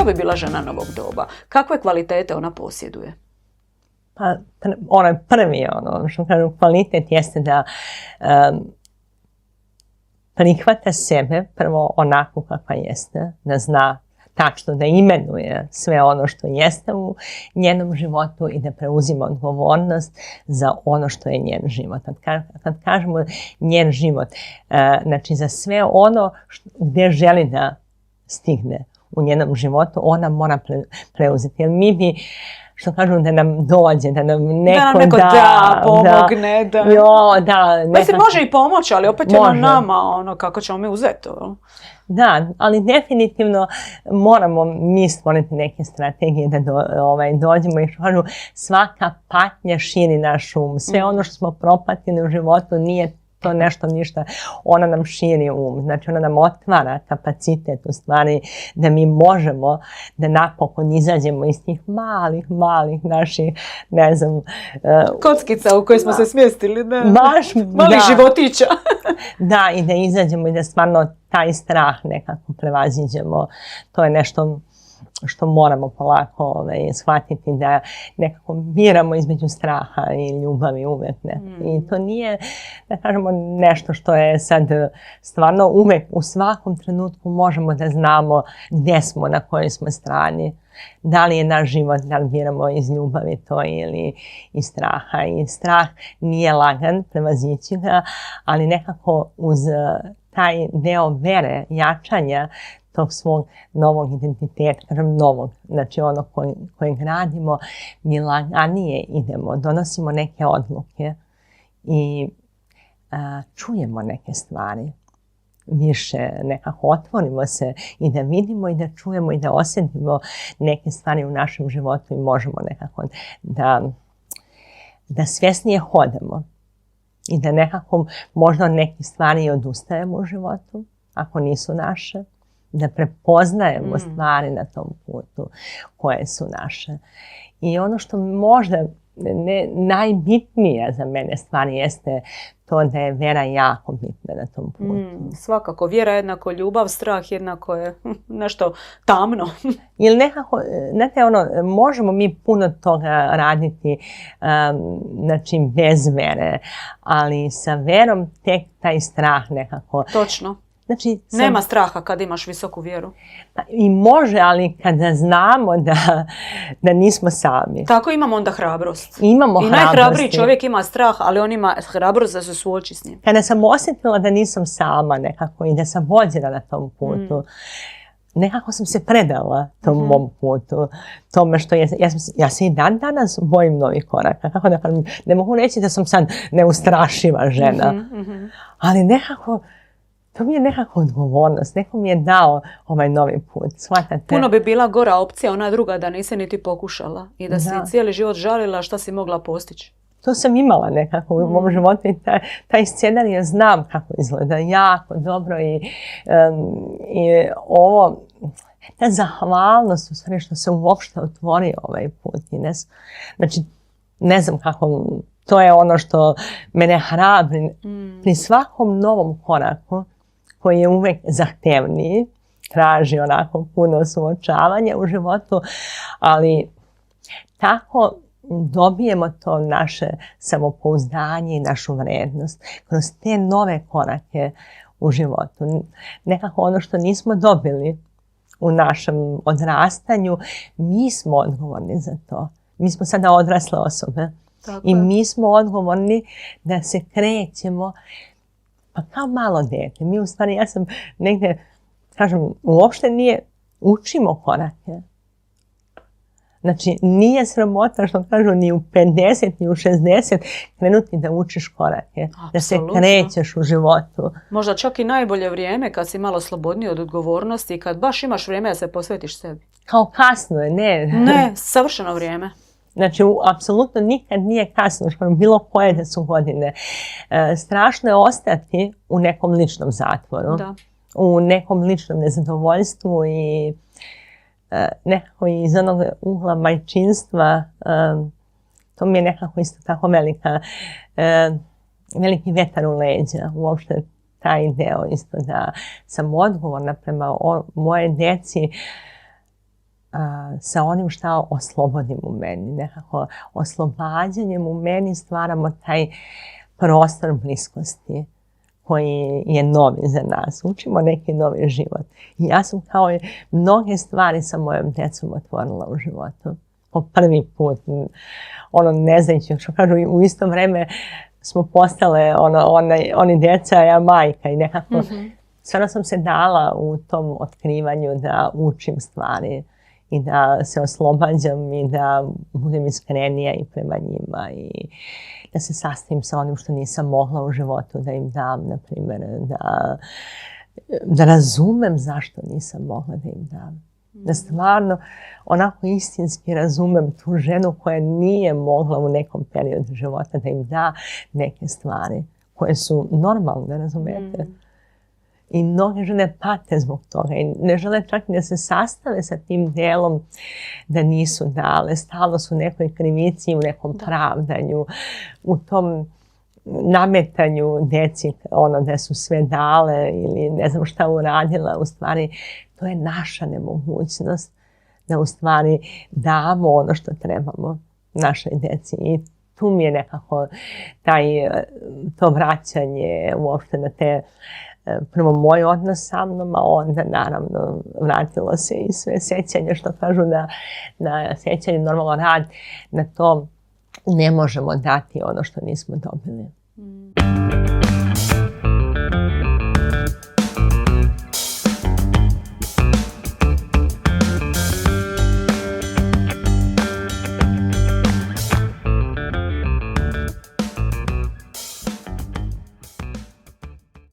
bi bila žena novog doba? Kakve kvalitete ona posjeduje? Pa, onaj prvi, što kažem, kvalitet jeste da prihvata sebe prvo onako kakva jeste, da zna tačno, da imenuje sve ono što jeste u njenom životu i da preuzima odgovornost za ono što je njen život. Kad kažemo njen život, znači za sve ono gdje želi da stigne u njenom životu, ona mora preuzeti. Jer mi bi, što kažu, da nam dođe, da nam neko da, pomogne, da. Mislim, može i pomoći, ali opet je na nama, kako ćemo mi uzeti to. Da, ali definitivno moramo mi stvoriti neke strategije da dođemo i što kažu, svaka patnja širi naš sve ono što smo propatili u životu nije to nešto ništa, ona nam širi znači ona nam otvara kapacitet u stvari da mi možemo da napokon izađemo iz tih malih naših, ne znam... kockica u kojoj smo se smjestili, da. Malih životića. Da, i da izađemo i da stvarno taj strah nekako prevaziđemo. To je nešto što moramo polako shvatiti, da nekako biramo između straha i ljubavi uvek. I to nije, da kažemo, nešto što je sad stvarno uvek u svakom trenutku možemo da znamo gdje smo, na kojoj smo strani. Da li je naš život, da li biramo iz ljubavi to ili iz straha. I strah nije lagan, prevazići ga, ali nekako uz taj deo vere, jačanja tog svog novog identiteta, kažem novog, znači ono koje gradimo, mi laganije idemo, donosimo neke odluke i čujemo neke stvari. Više nekako otvorimo se i da vidimo i da čujemo i da osjetimo neke stvari u našem životu i možemo nekako da svjesnije hodamo i da nekako možda od nekih stvari odustajemo u životu, ako nisu naše. Da prepoznajemo stvari na tom putu koje su naše. I ono što možda najbitnije za mene stvari jeste to da je vera jako bitna na tom putu. Svakako, vjera jednako ljubav, strah jednako je nešto tamno. Ili nekako, znate, možemo mi puno toga raditi znači bez vere, ali sa verom tek taj strah nekako. Točno. Znači, nema straha kad imaš visoku vjeru. I može, ali kada znamo da nismo sami. Tako imamo onda hrabrost. Imamo hrabrost. I najhrabriji čovjek ima strah, ali on ima hrabrost da se suoči s njim. Kada sam osjetila da nisam sama nekako i da sam vođena na tom putu, nekako sam se predala tom mom putu. Tome što ja se i dan danas bojim novih koraka. Kako da kažem, ne mogu reći da sam sad neustrašiva žena. Ali nekako... To mi je nekako odgovornost, neko mi je dao ovaj novi put, shvatate? Puno bi bila gora opcija, ona druga, da nisi niti pokušala i da si cijeli život žalila šta si mogla postići. To sam imala nekako u mom životu i taj scenarij znam kako izgleda jako dobro i ovo, ta zahvalnost u stvari što se uopšte otvorio ovaj put. Znači, ne znam kako, to je ono što mene hrabri pri svakom novom koraku koji je uvek zahtevniji, traži onako puno suočavanja u životu, ali tako dobijemo to naše samopouzdanje i našu vrednost kroz te nove korake u životu. Nekako ono što nismo dobili u našem odrastanju, mi smo odgovorni za to. Mi smo sada odrasle osobe. I mi smo odgovorni da se krećemo, pa kao malo dete. Mi u stvari, ja sam negdje, kažem, uopšte učimo korake. Znači, nije sramota, što kažu, ni u 50, ni u 60 krenuti da učiš korake. Absolutno. Da se krećeš u životu. Možda čak i najbolje vrijeme kad si malo slobodniji od odgovornosti i kad baš imaš vrijeme da se posvetiš sebi. Kao kasno je, ne. Ne, savršeno vrijeme. Znači, apsolutno nikad nije kasno, bilo koje da su godine. Strašno je ostati u nekom ličnom zatvoru, u nekom ličnom nezadovoljstvu i nekako iz onog ugla majčinstva, to mi je nekako isto tako veliki vetar u leđa, uopšte taj deo isto da sam odgovorna prema moje djeci. sa onim šta oslobodim u meni. Nekako oslobađanjem u meni stvaramo taj prostor bliskosti koji je novi za nas. Učimo neki novi život. I ja sam kao i mnoge stvari sa mojom djecom otvorila u životu. Po prvi put, ne znajući, što kažu, u isto vreme smo postale oni djeca, a ja majka i nekako stvarno sam se dala u tom otkrivanju da učim stvari i da se oslobađam i da budem iskrenija i prema njima i da se sastavim sa onim što nisam mogla u životu da im dam, na primjer, da razumem zašto nisam mogla da im dam. Da stvarno onako istinski razumem tu ženu koja nije mogla u nekom periodu života da im da neke stvari koje su normalne, razumijete? I mnoge žene pate zbog toga i ne žele čak ni da se sastave sa tim delom da nisu dale. Stalno su u nekoj krivici, u nekom pravdanju, u tom nametanju djeci da su sve dale ili ne znam šta uradila. U stvari, to je naša nemogućnost da u stvari damo ono što trebamo našoj djeci. I tu mi je nekako to vraćanje uopšte na te prvo moj odnos sa mnom, a onda naravno vratilo se i sve sjećanje, što kažu na sjećanje, normalno rad, na to ne možemo dati ono što nismo dobili.